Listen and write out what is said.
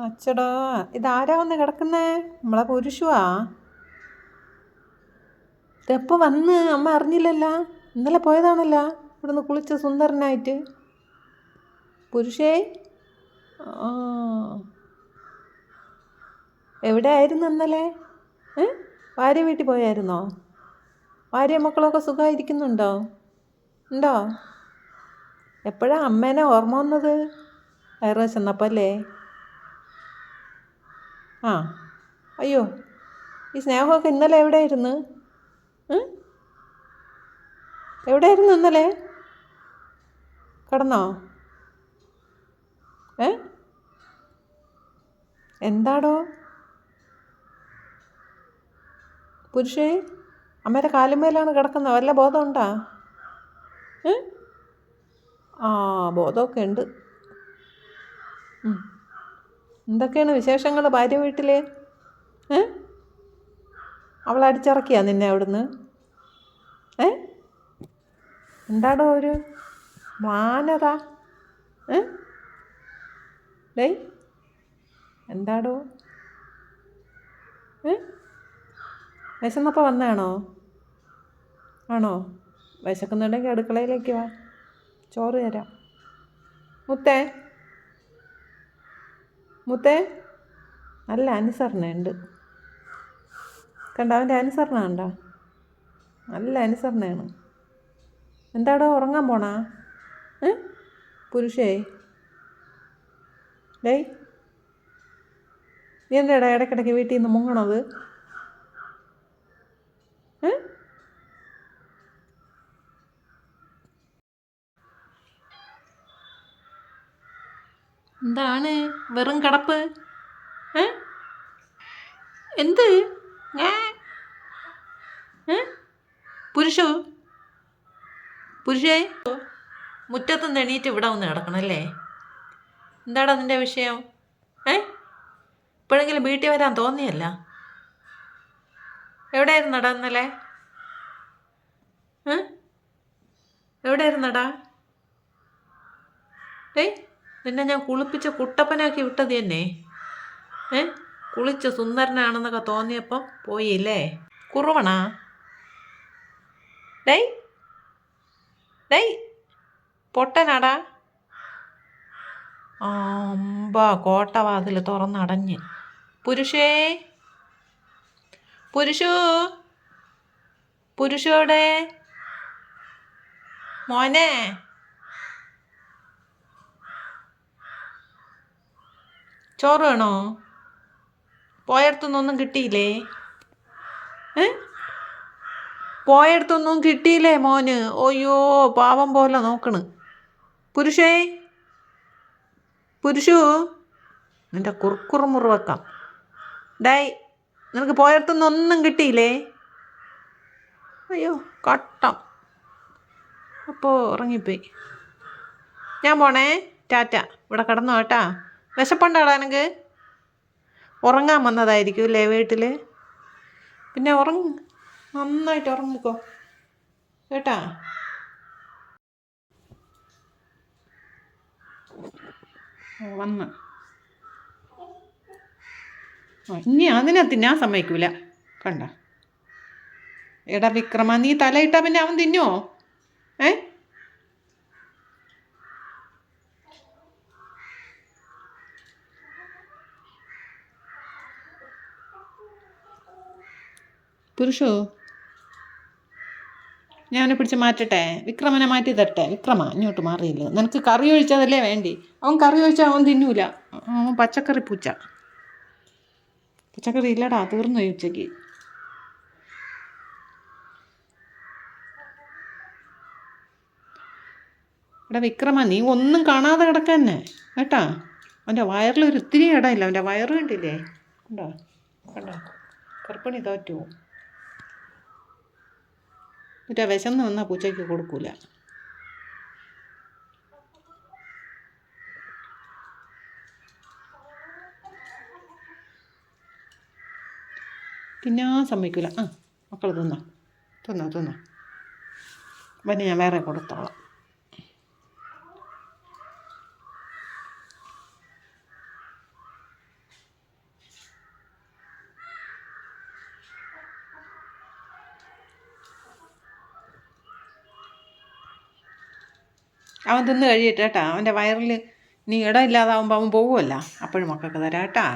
അച്ചടാ, ഇതാരാ വന്ന് കിടക്കുന്നേ? നമ്മളെ പുരുഷുവാ? ഇതെപ്പോൾ വന്ന് അമ്മ അറിഞ്ഞില്ലല്ലോ? ഇന്നലെ പോയതാണല്ലോ ഇവിടുന്ന് കുളിച്ച് സുന്ദരനായിട്ട്. പുരുഷേ, ആ, എവിടെ ആയിരുന്നു ഇന്നലെ? ഭാര്യ വീട്ടിൽ പോയായിരുന്നോ? ഭാര്യ മക്കളൊക്കെ സുഖമായിരിക്കുന്നുണ്ടോ? ഉണ്ടോ? എപ്പോഴാ അമ്മേനെ ഓർമ്മ വന്നത്? വയറ് ചെന്നപ്പോൾ അല്ലേ? ആ, അയ്യോ, ഈ സ്നേഹമൊക്കെ ഇന്നലെ എവിടെയായിരുന്നു? എവിടെയായിരുന്നു ഇന്നലെ? കിടന്നോ? ഏ എന്താടോ പുരുഷേ? അമ്മയുടെ കാലുമേലാണ് കിടക്കുന്നത്. വല്ല ബോധമുണ്ടാ? ആ, ബോധമൊക്കെ ഉണ്ട്. എന്തൊക്കെയാണ് വിശേഷങ്ങൾ ഭാര്യ വീട്ടിൽ? അവൾ അടിച്ചിറക്കിയാ നിന്നെ അവിടുന്ന്? എന്താടോ ഒരു മാനത? ഡേയ്, എന്താടോ? വിശന്നപ്പോൾ വന്നതാണോ? ആണോ? വിശക്കുന്നുണ്ടെങ്കിൽ അടുക്കളയിലേക്ക് വാ, ചോറ് തരാം. മുത്തേ, മുത്തേ, നല്ല അനുസരണയുണ്ട്. കണ്ട അവൻ്റെ അനുസരണ കണ്ട? നല്ല അനുസരണയാണ്. എന്താടോ ഉറങ്ങാൻ പോണാ? പുരുഷേ, ഡേയ്, നീ എന്താടാ ഇടയ്ക്കിടയ്ക്ക് വീട്ടിൽ നിന്ന് മുങ്ങണത്? എന്താണ് വെറും കിടപ്പ്? എന്ത് പുരുഷോ? പുരുഷേ, മുറ്റത്തുനിന്ന് എണീറ്റ് ഇവിടെ വന്ന് കിടക്കണല്ലേ? എന്താടാ നിൻ്റെ വിഷയം? ഇപ്പോഴെങ്കിലും വീട്ടിൽ വരാൻ തോന്നിയല്ല? എവിടെയായിരുന്നടാ ഇന്നലെ? എവിടെയായിരുന്നടാ? നിന്നെ ഞാൻ കുളിപ്പിച്ച് കുട്ടപ്പനാക്കി വിട്ടത് തന്നെ. കുളിച്ച് സുന്ദരനാണെന്നൊക്കെ തോന്നിയപ്പം പോയില്ലേ? കുറവണാ? ഡേയ്, ഡേയ്, പൊട്ടനാടാ? അമ്പാ, കോട്ടവാതിൽ തുറന്നടഞ്ഞ്. പുരുഷേ, പുരുഷു, പുരുഷോടെ മോനെ, ചോറ് വേണോ? പോയടത്തുനിന്നൊന്നും കിട്ടിയില്ലേ? പോയടത്തൊന്നും കിട്ടിയില്ലേ മോന്? അയ്യോ, പാവം പോലെ നോക്കണ്. പുരുഷേ, പുരുഷു, നിൻ്റെ കുറുക്കുറുമുറു വെക്കാം. ഡായ്, നിനക്ക് പോയടത്തുനിന്നൊന്നും കിട്ടിയില്ലേ? അയ്യോ, കട്ടം. അപ്പോൾ ഉറങ്ങിപ്പോയി. ഞാൻ പോണേ, ടാറ്റ. ഇവിടെ കിടന്നോ കേട്ടാ. വിശപ്പുണ്ടാടാ എനിക്ക്? ഉറങ്ങാൻ വന്നതായിരിക്കും അല്ലേ വീട്ടിൽ? പിന്നെ നന്നായിട്ട് ഉറങ്ങിക്കോ കേട്ടാ. വന്ന് ഇനി അതിനെ തിന്നാൻ സമ്മതിക്കൂല. കണ്ട? എടാ വിക്രമ, നീ തലയിട്ടാ പിന്നെ അവൻ തിന്നുവോ? പുരുഷോ, ഞാനെ പിടിച്ച് മാറ്റട്ടെ? വിക്രമനെ മാറ്റി തരട്ടെ? വിക്രമ ഇങ്ങോട്ട് മാറിയില്ല. നിനക്ക് കറി ഒഴിച്ചതല്ലേ വേണ്ടി? അവൻ കറി ഒഴിച്ചാൽ അവൻ തിന്നൂല. അവൻ പച്ചക്കറി പൂച്ച. പച്ചക്കറി ഇല്ലടാ, തീർന്നു ഉച്ചയ്ക്ക്. എടാ വിക്രമ, നീ ഒന്നും കാണാതെ കിടക്കന്നെ കേട്ടാ. അവൻ്റെ വയറിലൊരു ഇത്തിരി ഇടയില്ല. അവൻ്റെ വയറ് കണ്ടില്ലേ? കണ്ടോ? കണ്ടോ? കറുപ്പണി തോറ്റു. മറ്റേ വിശന്ന് വന്നാൽ പൂച്ചയ്ക്ക് കൊടുക്കൂല. തിന്നാൻ സമ്മതിക്കൂല. മക്കൾ തിന്നോ, തിന്നോ, തിന്നോ. പിന്നെ ഞാൻ വേറെ കൊടുത്തോളാം. അവൻ തിന്ന് കഴിയട്ടെ കേട്ടാ. അവൻ്റെ വയറിൽ നീ ഇടം ഇല്ലാതാവുമ്പോൾ അവൻ പോകുമല്ല. അപ്പോഴും മക്കൾക്ക് തരാം കേട്ടാ.